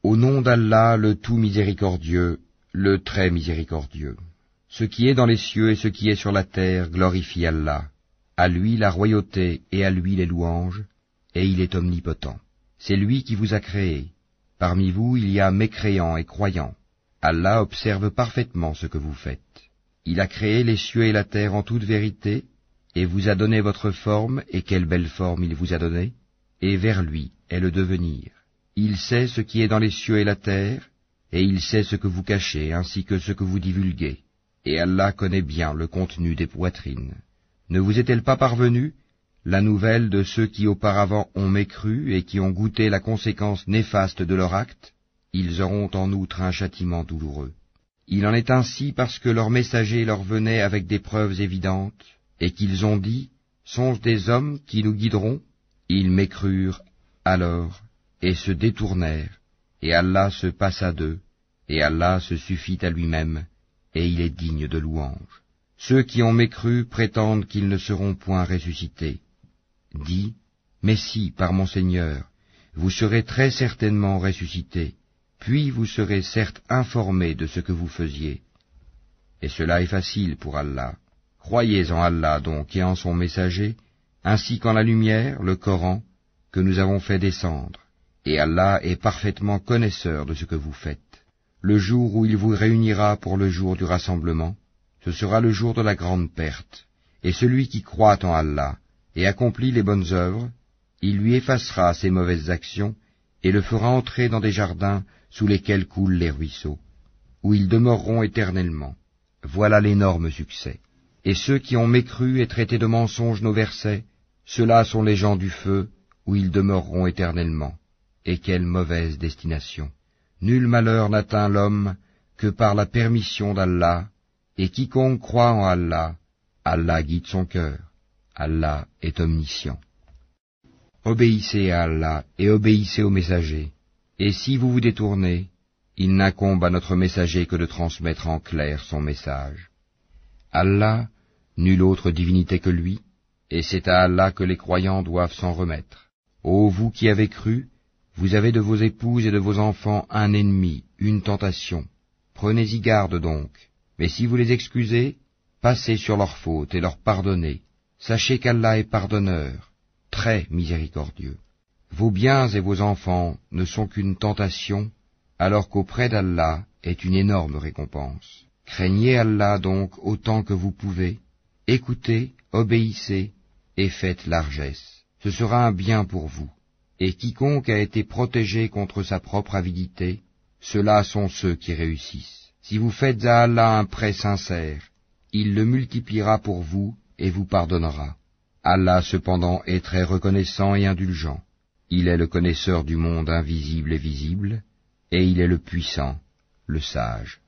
Au nom d'Allah, le tout miséricordieux, le très miséricordieux. Ce qui est dans les cieux et ce qui est sur la terre glorifie Allah. À lui la royauté et à lui les louanges, et il est omnipotent. C'est lui qui vous a créé. Parmi vous il y a mécréants et croyants. Allah observe parfaitement ce que vous faites. Il a créé les cieux et la terre en toute vérité, et vous a donné votre forme, et quelle belle forme il vous a donnée, et vers lui est le devenir. Il sait ce qui est dans les cieux et la terre, et il sait ce que vous cachez, ainsi que ce que vous divulguez. Et Allah connaît bien le contenu des poitrines. Ne vous est-elle pas parvenue la nouvelle de ceux qui auparavant ont mécru et qui ont goûté la conséquence néfaste de leur acte? Ils auront en outre un châtiment douloureux. Il en est ainsi parce que leurs messagers leur venaient avec des preuves évidentes, et qu'ils ont dit, sont-ce des hommes qui nous guideront? Ils mécrurent alors, et se détournèrent, et Allah se passa d'eux, et Allah se suffit à lui-même, et il est digne de louange. Ceux qui ont mécru prétendent qu'ils ne seront point ressuscités. Dis, mais si, par mon Seigneur, vous serez très certainement ressuscités, puis vous serez certes informés de ce que vous faisiez. Et cela est facile pour Allah. Croyez en Allah donc et en son messager, ainsi qu'en la lumière, le Coran, que nous avons fait descendre. Et Allah est parfaitement connaisseur de ce que vous faites. Le jour où il vous réunira pour le jour du rassemblement, ce sera le jour de la grande perte. Et celui qui croit en Allah et accomplit les bonnes œuvres, il lui effacera ses mauvaises actions et le fera entrer dans des jardins sous lesquels coulent les ruisseaux, où ils demeureront éternellement. Voilà l'énorme succès. Et ceux qui ont mécru et traité de mensonges nos versets, ceux-là sont les gens du feu, où ils demeureront éternellement. Et quelle mauvaise destination! Nul malheur n'atteint l'homme que par la permission d'Allah, et quiconque croit en Allah, Allah guide son cœur. Allah est omniscient. Obéissez à Allah et obéissez au messager. Et si vous vous détournez, il n'incombe à notre messager que de transmettre en clair son message. Allah, nulle autre divinité que lui, et c'est à Allah que les croyants doivent s'en remettre. Ô vous qui avez cru, vous avez de vos épouses et de vos enfants un ennemi, une tentation. Prenez-y garde donc. Mais si vous les excusez, passez sur leurs fautes et leur pardonnez. Sachez qu'Allah est pardonneur, très miséricordieux. Vos biens et vos enfants ne sont qu'une tentation, alors qu'auprès d'Allah est une énorme récompense. Craignez Allah donc autant que vous pouvez, écoutez, obéissez et faites largesse. Ce sera un bien pour vous. Et quiconque a été protégé contre sa propre avidité, ceux-là sont ceux qui réussissent. Si vous faites à Allah un prêt sincère, il le multipliera pour vous et vous pardonnera. Allah cependant est très reconnaissant et indulgent. Il est le connaisseur du monde invisible et visible, et il est le puissant, le sage.